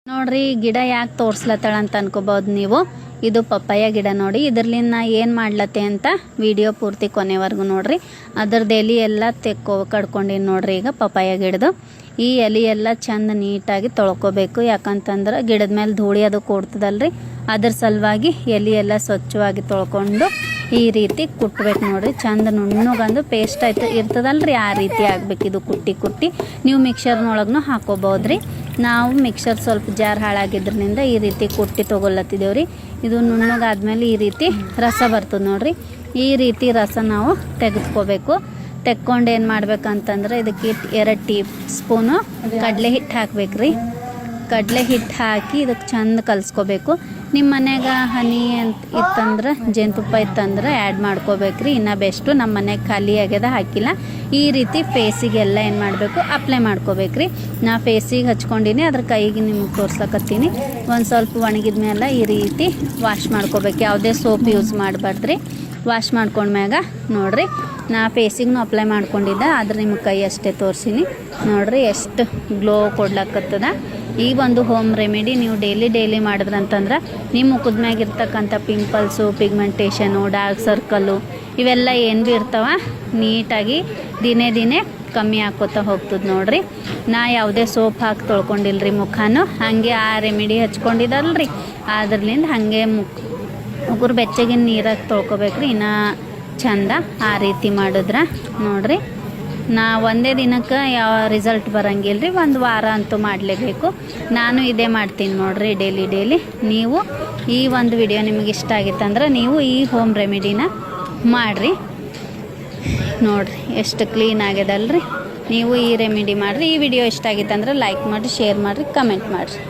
ನೋಡ್ರಿ ಗಿಡ ಯಾಕೆ ತೋರ್ಸ್ಲತ್ತಾಳ ಅಂತ ಅನ್ಕೋಬಹುದು ನೀವು. ಇದು ಪಪ್ಪಾಯ ಗಿಡ ನೋಡಿ. ಇದರ್ಲಿಂದ ನಾ ಏನು ಮಾಡ್ಲತ್ತೆ ಅಂತ ವಿಡಿಯೋ ಪೂರ್ತಿ ಕೊನೆವರೆಗೂ ನೋಡ್ರಿ. ಅದರದ್ದು ಎಲೆ ಎಲ್ಲ ಕಡ್ಕೊಂಡಿನಿ ನೋಡ್ರಿ. ಈಗ ಪಪ್ಪಾಯ ಗಿಡದು ಈ ಎಲೆ ಎಲ್ಲ ಚಂದ ನೀಟಾಗಿ ತೊಳ್ಕೊಬೇಕು. ಯಾಕಂತಂದ್ರೆ ಗಿಡದ ಮೇಲೆ ಧೂಳಿ ಅದು ಕೂಡ್ತದಲ್ರಿ, ಅದ್ರ ಸಲುವಾಗಿ ಎಲೆ ಎಲ್ಲ ಸ್ವಚ್ಛವಾಗಿ ತೊಳ್ಕೊಂಡು ಈ ರೀತಿ ಕುಟ್ಬೇಕು ನೋಡ್ರಿ. ಚಂದ ನುಣ್ಣಗಂದು ಪೇಸ್ಟ್ ಆಯ್ತು ಇರ್ತದಲ್ರಿ, ಆ ರೀತಿ ಆಗ್ಬೇಕು. ಇದು ಕುಟ್ಟಿ ನೀವು ಮಿಕ್ಸರ್ನೊಳಗೂ ಹಾಕೋಬಹುದ್ರಿ. ನಾವು ಮಿಕ್ಸರ್ ಸ್ವಲ್ಪ ಜಾರ್ ಹಾಳಾಗಿದ್ರಿಂದ ಈ ರೀತಿ ಕುಟ್ಟಿ ತೊಗೊಳತ್ತಿದ್ದೇವ್ರಿ. ಇದು ನುಣ್ಣಗಾದ್ಮೇಲೆ ಈ ರೀತಿ ರಸ ಬರ್ತದೆ ನೋಡ್ರಿ. ಈ ರೀತಿ ರಸ ನಾವು ತೆಗೆದುಕೋಬೇಕು. ತೆಕ್ಕೊಂಡು ಏನು ಮಾಡ್ಬೇಕಂತಂದ್ರೆ ಇದಕ್ಕೆ 2 ಟೀ ಸ್ಪೂನು ಕಡಲೆ ಹಿಟ್ಟು ಹಾಕ್ಬೇಕ್ರಿ. ಕಡಲೆ ಹಿಟ್ಟು ಹಾಕಿ ಇದಕ್ಕೆ ಚಂದ ಕಲಿಸ್ಕೋಬೇಕು. ನಿಮ್ಮ ಮನ್ಯಾಗ ಹನಿ ಅಂತ ಇತ್ತಂದ್ರೆ, ಜೇನುತುಪ್ಪ ಇತ್ತಂದ್ರೆ ಆ್ಯಡ್ ಮಾಡ್ಕೋಬೇಕ್ರಿ. ಇನ್ನು ಬೆಸ್ಟು. ನಮ್ಮ ಮನೆಗೆ ಖಾಲಿ ಆಗ್ಯದ, ಹಾಕಿಲ್ಲ. ಈ ರೀತಿ ಫೇಸಿಗೆಲ್ಲ ಏನು ಮಾಡಬೇಕು, ಅಪ್ಲೈ ಮಾಡ್ಕೋಬೇಕ್ರಿ. ನಾ ಫೇಸಿಗೆ ಹಚ್ಕೊಂಡಿನಿ, ಅದ್ರ ಕೈಗೆ ನಿಮಗೆ ತೋರ್ಸಕತ್ತೀನಿ. ಒಂದು ಸ್ವಲ್ಪ ಒಣಗಿದ ಮೇಲೆ ಈ ರೀತಿ ವಾಶ್ ಮಾಡ್ಕೋಬೇಕು. ಯಾವುದೇ ಸೋಪ್ ಯೂಸ್ ಮಾಡಬಾರ್ದ್ರಿ. ವಾಶ್ ಮಾಡ್ಕೊಂಡ್ಮ್ಯಾಗ ನೋಡ್ರಿ, ನಾ ಫೇಸಿಗೂ ಅಪ್ಲೈ ಮಾಡ್ಕೊಂಡಿದ್ದೆ, ಆದ್ರೆ ನಿಮಗೆ ಕೈ ಅಷ್ಟೇ ತೋರಿಸಿನಿ ನೋಡ್ರಿ. ಎಷ್ಟು ಗ್ಲೋ ಕೊಡ್ಲಕ್ಕತ್ತದ. ಈ ಒಂದು ಹೋಮ್ ರೆಮಿಡಿ ನೀವು ಡೈಲಿ ಮಾಡಿದ್ರಂತಂದ್ರೆ ನಿಮ್ಮ ಮುಖದ ಮ್ಯಾಗ ಇರ್ತಕ್ಕಂಥ ಪಿಂಪಲ್ಸು, ಪಿಗ್ಮೆಂಟೇಷನು, ಡಾರ್ಕ್ ಸರ್ಕಲ್ಲು ಇವೆಲ್ಲ ಏನು ಭೀ ಇರ್ತಾವ ನೀಟಾಗಿ ದಿನೇ ಕಮ್ಮಿ ಹಾಕೋತಾ ಹೋಗ್ತದೆ ನೋಡ್ರಿ. ನಾ ಯಾವುದೇ ಸೋಪ್ ಹಾಕಿ ತೊಳ್ಕೊಂಡಿಲ್ರಿ ಮುಖನೂ. ಹಾಗೆ ಆ ರೆಮಿಡಿ ಹಚ್ಕೊಂಡಿದ್ದಲ್ರಿ, ಅದ್ರಲಿಂದ ಹಾಗೆ ಮುಗುರು ಬೆಚ್ಚಗಿನ ನೀರಾಗಿ ತೊಳ್ಕೊಬೇಕ್ರಿ. ಇನ್ನು ಚಂದ ಆ ರೀತಿ ಮಾಡಿದ್ರೆ ನೋಡ್ರಿ. ನಾ ಒಂದೇ ದಿನಕ್ಕೆ ಯಾವ ರಿಸಲ್ಟ್ ಬರಂಗಿಲ್ರಿ, 1 ವಾರ ಅಂತೂ ಮಾಡಲೇಬೇಕು. ನಾನು ಇದೇ ಮಾಡ್ತೀನಿ ನೋಡ್ರಿ ಡೈಲಿ. ನೀವು ಈ ಒಂದು ವಿಡಿಯೋ ನಿಮಗೆ ಇಷ್ಟ ಆಗಿತ್ತಂದ್ರೆ ನೀವು ಈ ಹೋಮ್ ರೆಮಿಡಿನ ಮಾಡಿರಿ ನೋಡ್ರಿ. ಎಷ್ಟು ಕ್ಲೀನ್ ಆಗ್ಯದಲ್ರಿ. ನೀವು ಈ ರೆಮಿಡಿ ಮಾಡಿರಿ. ಈ ವಿಡಿಯೋ ಇಷ್ಟ ಆಗಿತ್ತಂದ್ರೆ ಲೈಕ್ ಮಾಡಿರಿ, ಶೇರ್ ಮಾಡಿರಿ, ಕಮೆಂಟ್ ಮಾಡಿರಿ.